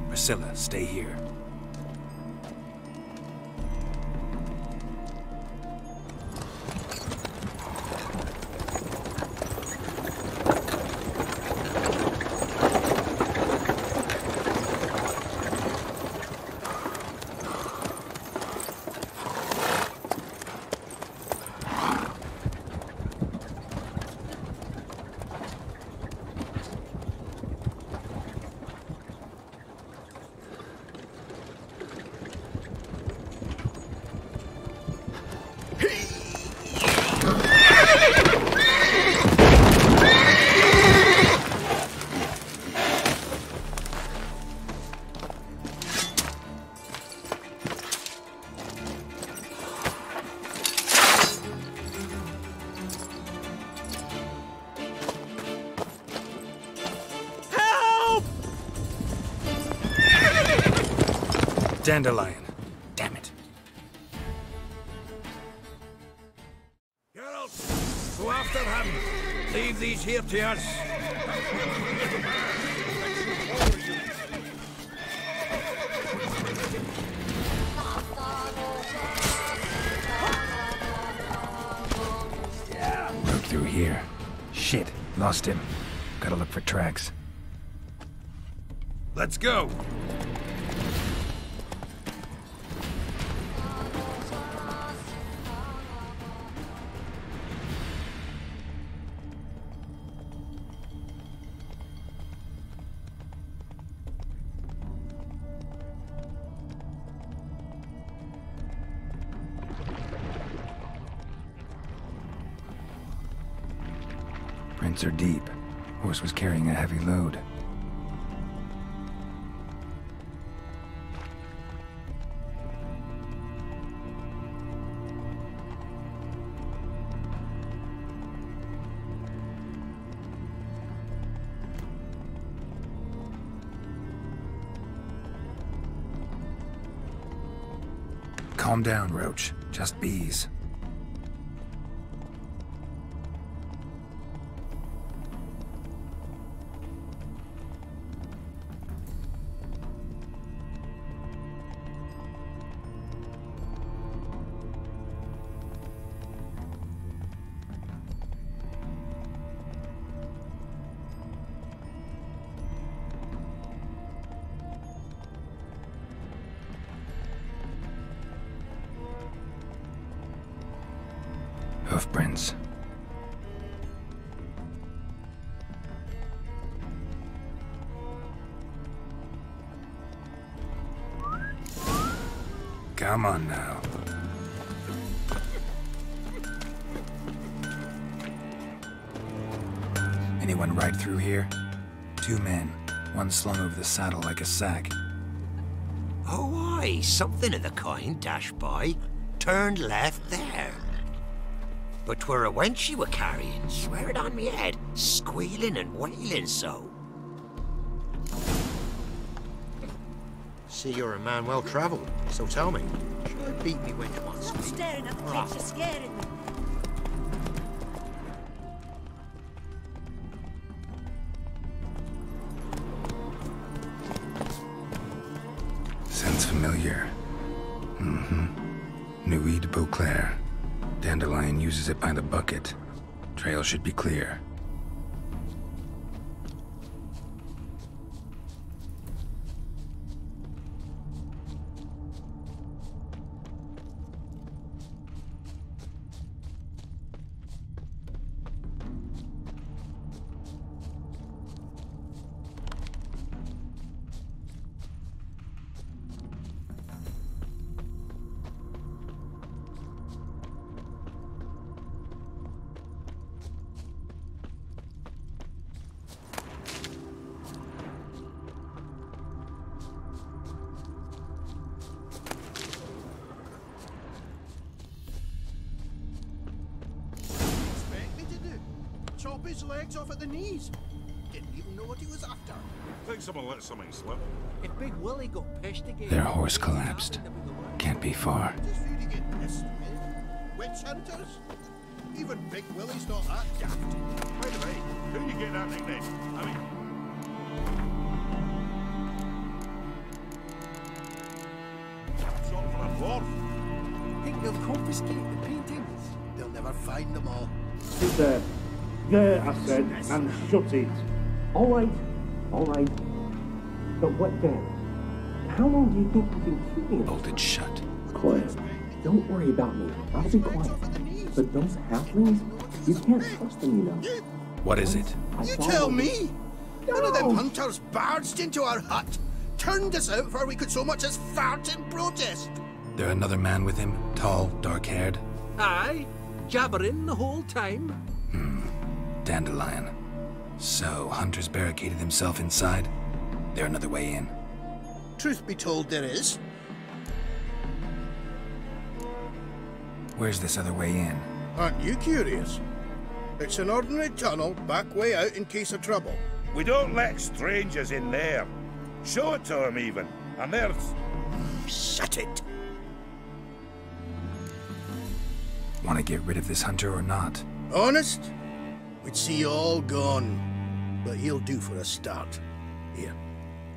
Priscilla, stay here. Dandelion. Damn it. Geralt, go after him. Leave these here to us. Broke through here. Shit, lost him. Gotta look for tracks. Let's go. Prints are deep. Horse was carrying a heavy load. Calm down, Roach. Just bees. Hoofprints. Come on now. Anyone ride through here? 2 men, one slung over the saddle like a sack. Oh, aye, something of the kind dashed by. Turned left there. But 'twere a wench she were carrying, swear it on me head, squealing and wailing so. See, you're a man well travelled, so tell me, should I beat me wench once? Stop staring at the kids, you're scaring me. Sounds familiar. Nuit de Beauclair. Dandelion uses it by the bucket. Trail should be clear. Chop his legs off at the knees. Didn't even know what he was after. Think someone let something slip. If Big Willie got pissed again... Their horse collapsed. Can't be far. Just who to get pissed with? Witch hunters? Even Big Willie's not that daft. By the way, who do you get that nickname? I mean... Shot for a dwarf. Think they'll confiscate the paintings? They'll never find them all. Sit there. There, I said, and shut it. All right. But what then? How long do you think you can keep me? Bolted shut. Quiet. Don't worry about me. I'll be quiet. But those halflings, you can't trust them, you know. What is it? You tell me! One of them hunters barged into our hut, turned us out before we could so much as fart in protest. There another man with him? Tall, dark-haired? Aye. Jabbering the whole time. Dandelion. So, Hunter's barricaded himself inside? There another way in? Truth be told, there is. Where's this other way in? Aren't you curious? It's an ordinary tunnel, back way out in case of trouble. We don't let strangers in there. Show it to them even. And there's... set it. Want to get rid of this hunter or not? Honest? We'd see you all gone. But he'll do for a start. Here,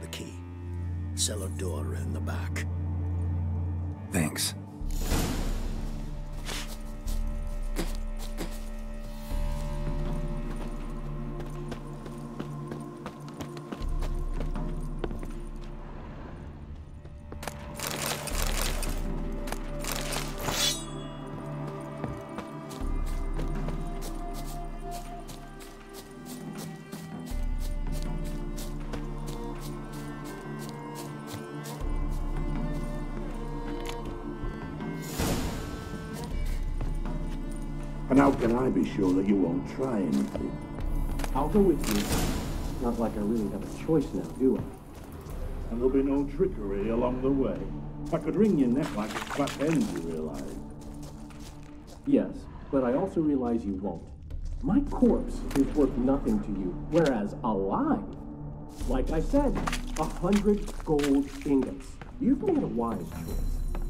the key. Cellar door around the back. Thanks. And how can I be sure that you won't try anything? I'll go with you. It's not like I really have a choice now, do I? And there'll be no trickery along the way. I could wring your neck like a fat hen, you realize. Yes, but I also realize you won't. My corpse is worth nothing to you, whereas alive, like I said, 100 gold ingots. You've made a wise choice.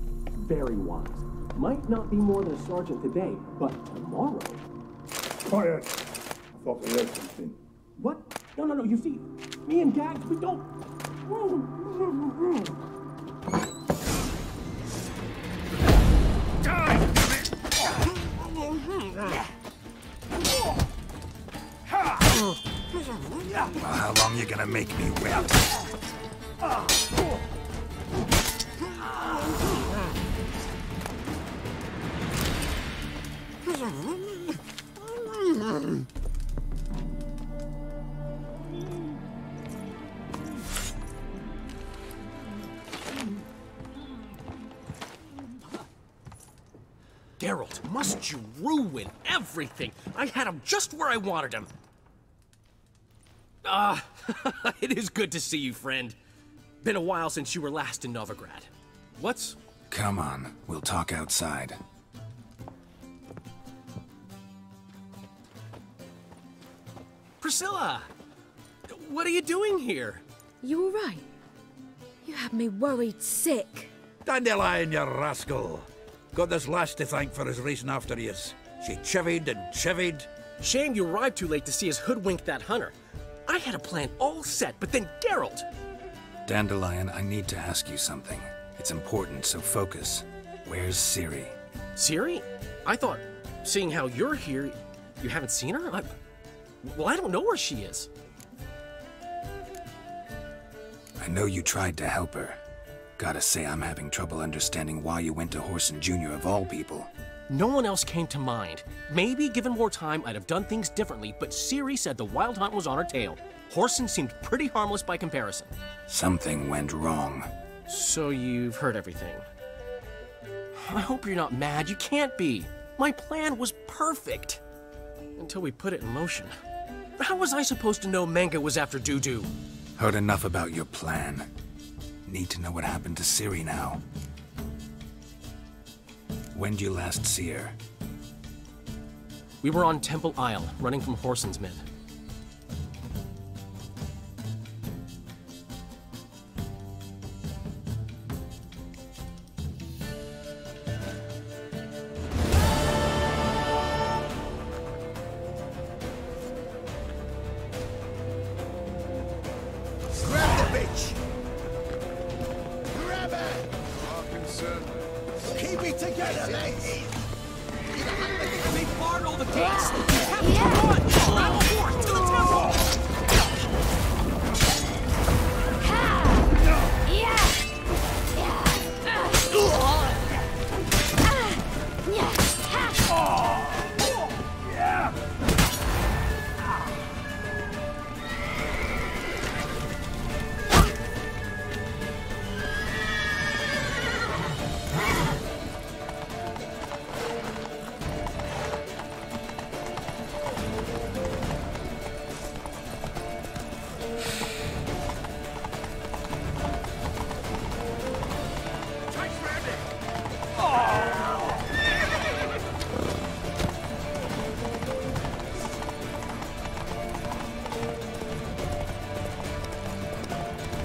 Very wise. Might not be more than a sergeant today, but tomorrow... Quiet! I thought I heard something. What? No, you see, me and Gags, we don't... Well, how long you gonna make me wait? Geralt, must you ruin everything? I had him just where I wanted him. It is good to see you, friend. Been a while since you were last in Novigrad. What's... Come on, we'll talk outside. Priscilla! What are you doing here? You all right? You had me worried sick. Dandelion, you rascal. Got this lass to thank for his racing after yous. She chivied and chivied. Shame you arrived too late to see us hoodwink that hunter. I had a plan all set, but then Geralt... Dandelion, I need to ask you something. It's important, so focus. Where's Ciri? Ciri? I thought, seeing how you're here, you haven't seen her? Well, I don't know where she is. I know you tried to help her. Gotta say, I'm having trouble understanding why you went to Whoreson Jr. of all people. No one else came to mind. Maybe, given more time, I'd have done things differently, but Ciri said the Wild Hunt was on her tail. Whoreson seemed pretty harmless by comparison. Something went wrong. So you've heard everything. I hope you're not mad. You can't be. My plan was perfect. Until we put it in motion. How was I supposed to know Manga was after Dudu? Heard enough about your plan. Need to know what happened to Ciri now. When'd you last see her? We were on Temple Isle, running from Whoreson's men.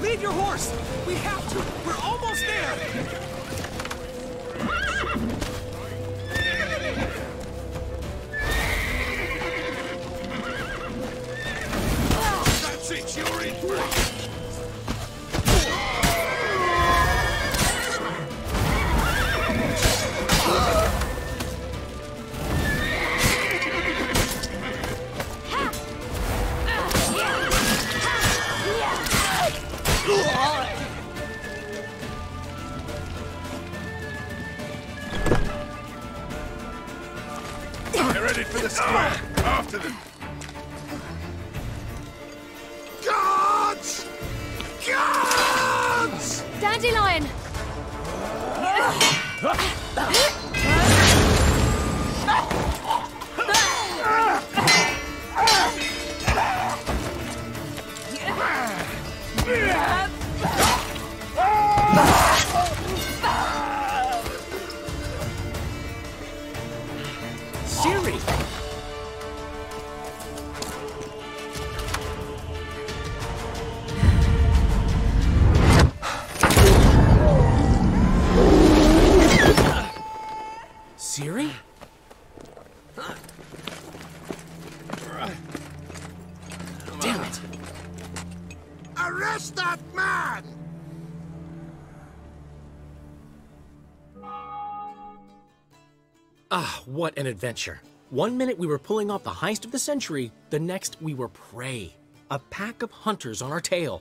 Leave your horse! We have to! We're almost there! Ready for the square. After them. Guards! Guards! Dandelion! Siri! Siri? Damn it! Arrest that man! Ah, what an adventure. 1 minute we were pulling off the heist of the century, the next we were prey. A pack of hunters on our tail.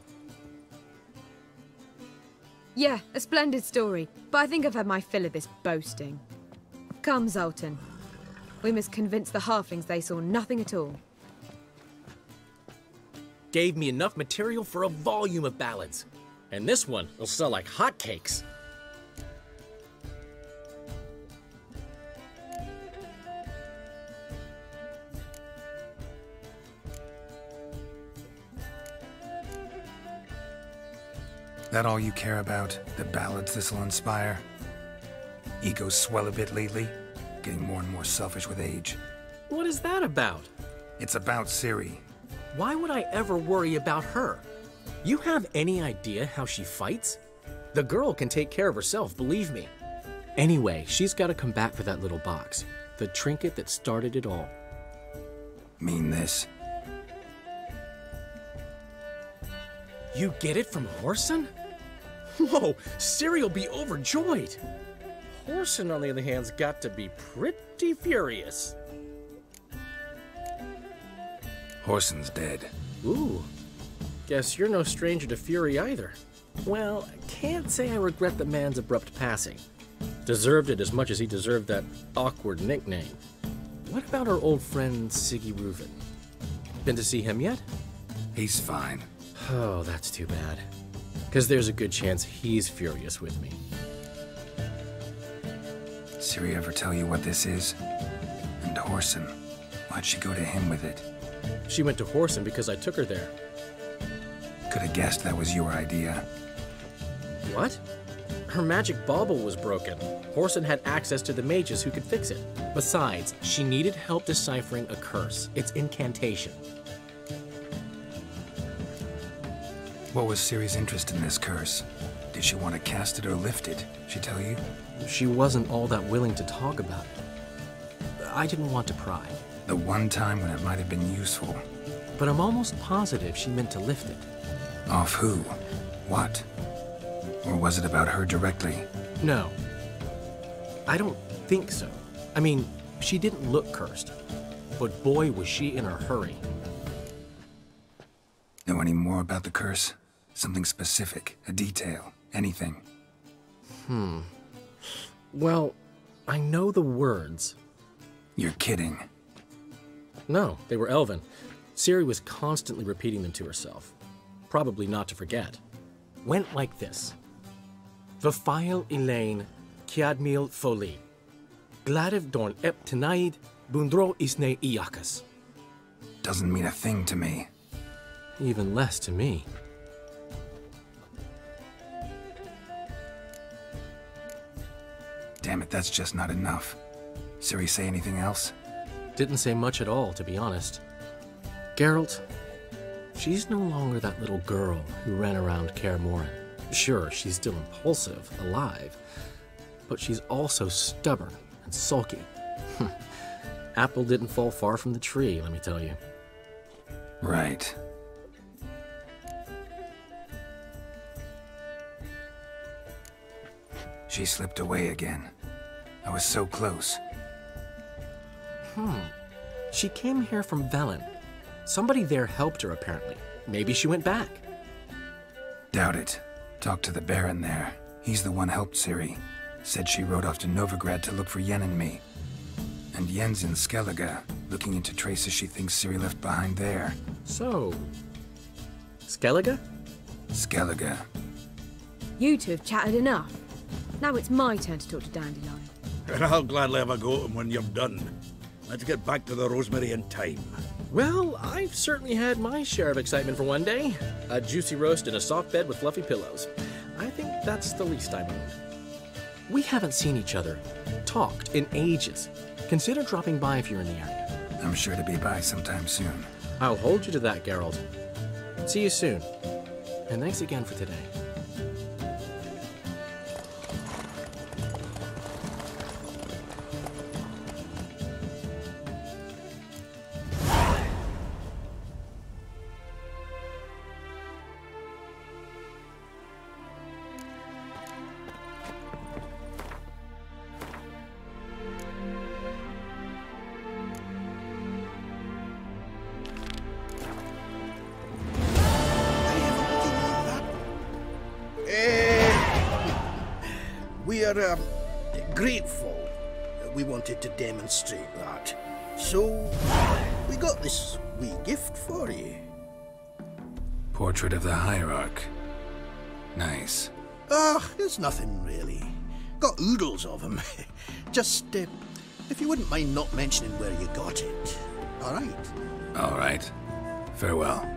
Yeah, a splendid story, but I think I've had my fill of this boasting. Come, Zoltan. We must convince the halflings they saw nothing at all. Gave me enough material for a volume of ballads. And this one will sell like hotcakes. That all you care about? The ballads this'll inspire? Egos swell a bit lately? Getting more and more selfish with age. What is that about? It's about Ciri. Why would I ever worry about her? You have any idea how she fights? The girl can take care of herself, believe me. Anyway, she's got to come back for that little box. The trinket that started it all. Mean this? You get it from Horson? Whoa, Ciri'll be overjoyed. Horson, on the other hand, has got to be pretty furious. Horson's dead. Ooh, guess you're no stranger to fury either. Well, I can't say I regret the man's abrupt passing. Deserved it as much as he deserved that awkward nickname. What about our old friend Siggy Reuven? Been to see him yet? He's fine. Oh, that's too bad. Because there's a good chance he's furious with me. Ciri ever tell you what this is? And Horson, why'd she go to him with it? She went to Horson because I took her there. Could have guessed that was your idea. What? Her magic bauble was broken. Horson had access to the mages who could fix it. Besides, she needed help deciphering a curse. It's incantation. What was Ciri's interest in this curse? Did she want to cast it or lift it? She tell you? She wasn't all that willing to talk about it. I didn't want to pry. The one time when it might have been useful. But I'm almost positive she meant to lift it. Off who? What? Or was it about her directly? No. I don't think so. I mean, she didn't look cursed. But boy, was she in a hurry. Know any more about the curse? Something specific, a detail, anything? Well, I know the words. You're kidding. No, they were Elven. Ciri was constantly repeating them to herself. Probably not to forget. Went like this. Vafile Elaine, Kiadmil Foli. Gladiv Dorn Ep Tenaid, Bundro Isne Iakas. Doesn't mean a thing to me. Even less to me. Damn it, that's just not enough. Ciri say anything else? Didn't say much at all, to be honest. Geralt, she's no longer that little girl who ran around Kaer Morhen. Sure, she's still impulsive, alive, but she's also stubborn and sulky. Apple didn't fall far from the tree, let me tell you. Right. She slipped away again. I was so close. She came here from Velen. Somebody there helped her, apparently. Maybe she went back. Doubt it. Talked to the Baron there. He's the one helped Ciri. Said she rode off to Novigrad to look for Yen and me. And Yen's in Skellige, looking into traces she thinks Ciri left behind there. So... Skellige? Skellige. You two have chatted enough. Now it's my turn to talk to Dandelion. And I'll gladly have a go at him when you're done. Let's get back to the rosemary in time. Well, I've certainly had my share of excitement for one day. A juicy roast in a soft bed with fluffy pillows. I think that's the least I mind. We haven't seen each other, talked in ages. Consider dropping by if you're in the area. I'm sure to be by sometime soon. I'll hold you to that, Geralt. See you soon. And thanks again for today. We are grateful. We wanted to demonstrate that. So, we got this wee gift for you. Portrait of the Hierarch. Nice. There's nothing really. Got oodles of them. Just, if you wouldn't mind not mentioning where you got it. All right? All right. Farewell.